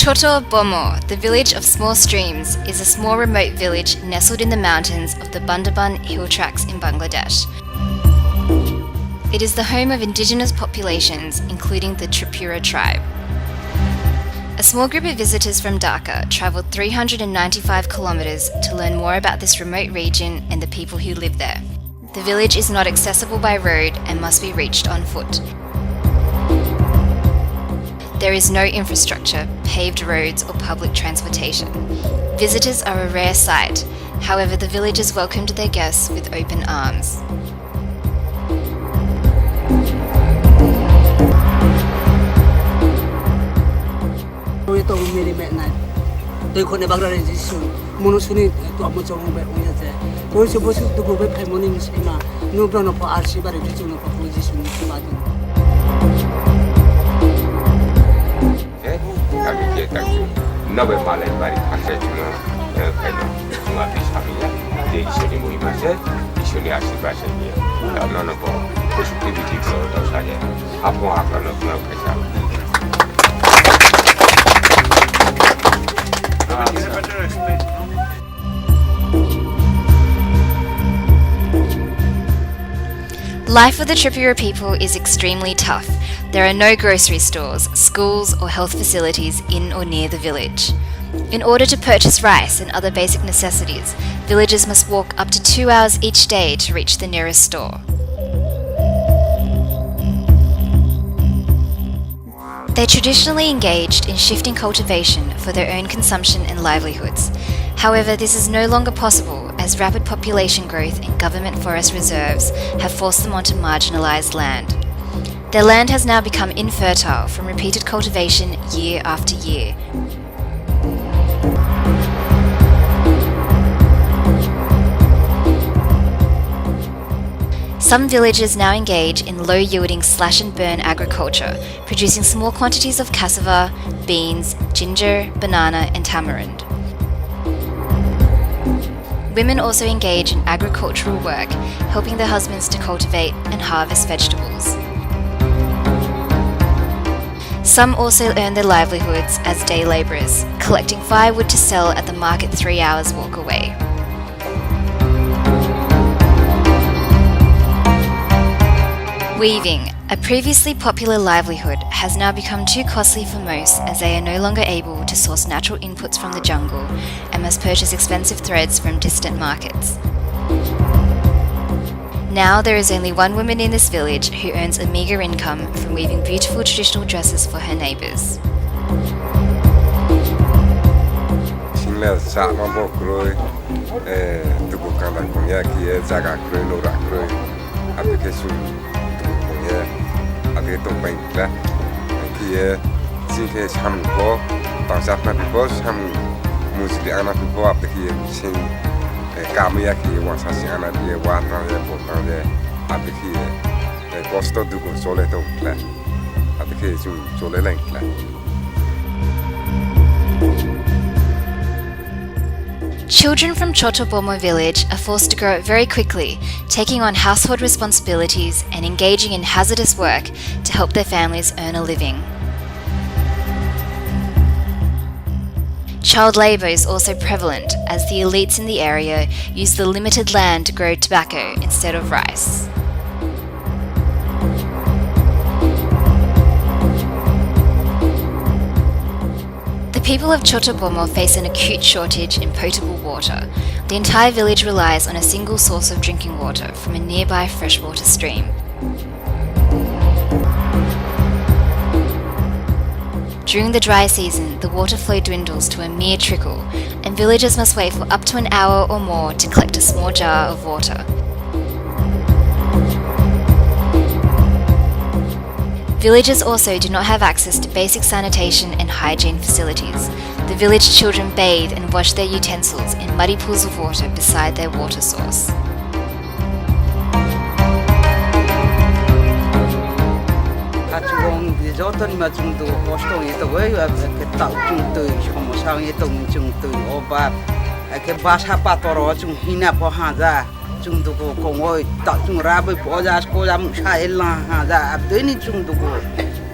Choto Bomu, the village of small streams, is a small remote village nestled in the mountains of the Bundaban hill tracts in Bangladesh. It is the home of indigenous populations, including the Tripura tribe. A small group of visitors from Dhaka travelled 395 kilometres to learn more about this remote region and the people who live there. The village is not accessible by road and must be reached on foot. There is no infrastructure, paved roads or public transportation. Visitors are a rare sight, however the villagers welcomed their guests with open arms. Life for the Tripura people is extremely tough. There are no grocery stores, schools or health facilities in or near the village. In order to purchase rice and other basic necessities, villagers must walk up to 2 hours each day to reach the nearest store. They traditionally engaged in shifting cultivation for their own consumption and livelihoods. However, this is no longer possible as rapid population growth and government forest reserves have forced them onto marginalised land. Their land has now become infertile from repeated cultivation year after year. Some villagers now engage in low-yielding slash-and-burn agriculture, producing small quantities of cassava, beans, ginger, banana and tamarind. Women also engage in agricultural work, helping their husbands to cultivate and harvest vegetables. Some also earn their livelihoods as day labourers, collecting firewood to sell at the market 3 hours walk away. Weaving, a previously popular livelihood, has now become too costly for most as they are no longer able to source natural inputs from the jungle and must purchase expensive threads from distant markets. Now there is only one woman in this village who earns a meagre income from weaving beautiful traditional dresses for her neighbours. Children from Choto Bomu village are forced to grow up very quickly, taking on household responsibilities and engaging in hazardous work to help their families earn a living. Child labour is also prevalent as the elites in the area use the limited land to grow tobacco instead of rice. The people of Choto Bomu face an acute shortage in potable water. The entire village relies on a single source of drinking water from a nearby freshwater stream. During the dry season, the water flow dwindles to a mere trickle, and villagers must wait for up to an hour or more to collect a small jar of water. Villagers also do not have access to basic sanitation and hygiene facilities. The village children bathe and wash their utensils in muddy pools of water beside their water source.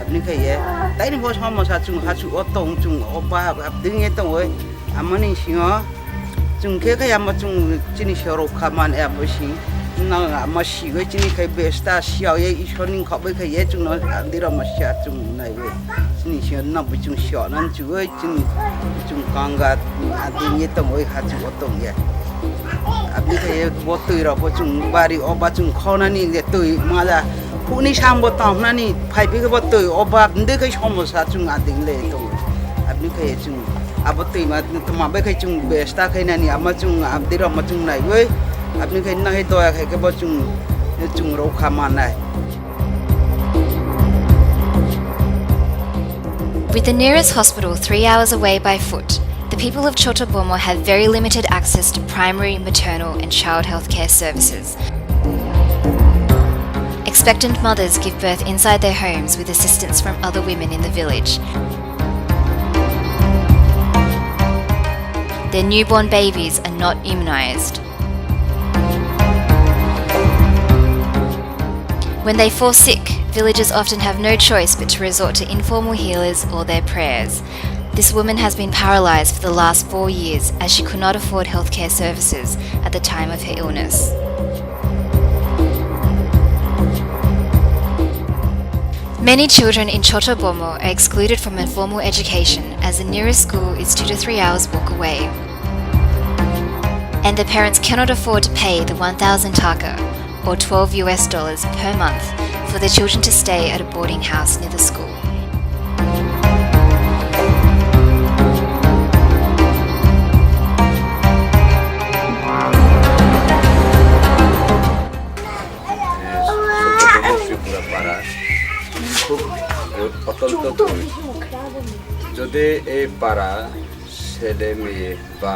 abni kaya tai ni bos hama sa chung hachu otong chung oba abding etong oi amani singo chung ke kaya ma chung chini shoro kaman amoshi na mashi we chini kai besta xiao ye ishoning kho bai kai ye chung no andira masha chung nai we chini xiao na bu chung xiao nan chu we chung kanga ading etong oi hachu otong ye abni kaya bo tui ro bo chung bari oba chung khona ni le tui mala Puni sambo tam nani phai bi bo tui oba nde kai somosa chung ading le to abni kai chung abotui ma tuma bai kai chung besta kai nani ama chung abdira ma chung nai we abni kai na kai toya kai ke bo chung ro khama nai. With the nearest hospital 3 hours away by foot, the people of Choto Bomu have very limited access to primary, maternal and child health care services. Expectant mothers give birth inside their homes with assistance from other women in the village. Their newborn babies are not immunised. When they fall sick, villagers often have no choice but to resort to informal healers or their prayers. This woman has been paralysed for the last 4 years as she could not afford healthcare services at the time of her illness. Many children in Choto Bomu are excluded from informal education as the nearest school is 2 to 3 hours walk away. And their parents cannot afford to pay the 1,000 taka or $12 per month for their children to stay at a boarding house near the school. যদি এই পাড়া ছেলে মেয়ে বা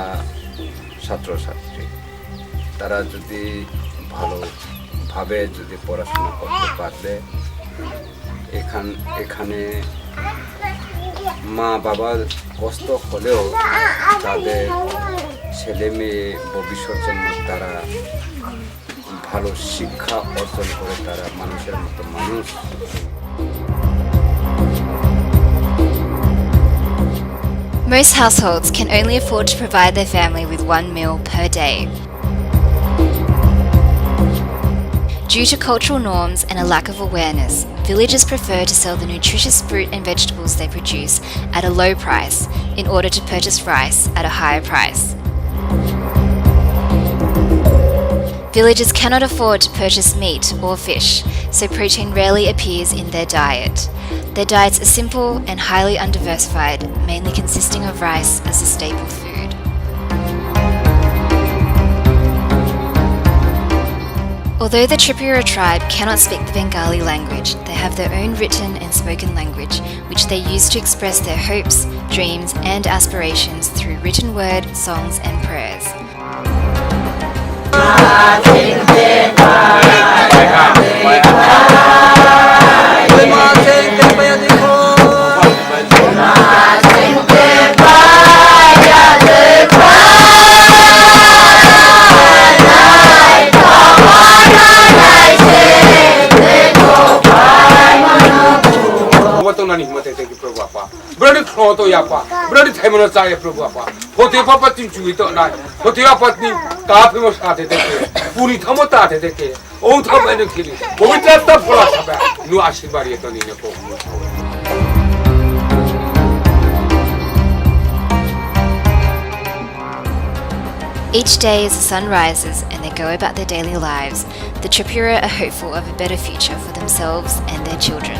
ছাত্রছাত্রী তারা যদি ভালোভাবে যদি পড়াশোনা করতে পারবে এখানে মা বাবার কষ্ট হলেও তাদের ছেলে মেয়ে ভবিষ্যতের জন্য তারা ভালো শিক্ষা অর্জন করে তারা মানুষের মতো মানুষ। Most households can only afford to provide their family with 1 meal per day. Due to cultural norms and a lack of awareness, villagers prefer to sell the nutritious fruit and vegetables they produce at a low price in order to purchase rice at a higher price. Villagers cannot afford to purchase meat or fish, so protein rarely appears in their diet. Their diets are simple and highly undiversified, mainly consisting of rice as a staple food. Although the Tripura tribe cannot speak the Bengali language, they have their own written and spoken language, which they use to express their hopes, dreams and aspirations through written word, songs and prayers. Berani kroto ya pa, berani themano saya Prabhu apa. Hote papa tin chui to nai, hote apa tin kafe mo saate deke, puri thamo taate deke, on tham ene khili. Pavitra ta phola sabe, nu ashirwad ye to ni ne ko. Each day as the sun rises and they go about their daily lives, the Tripura are hopeful of a better future for themselves and their children.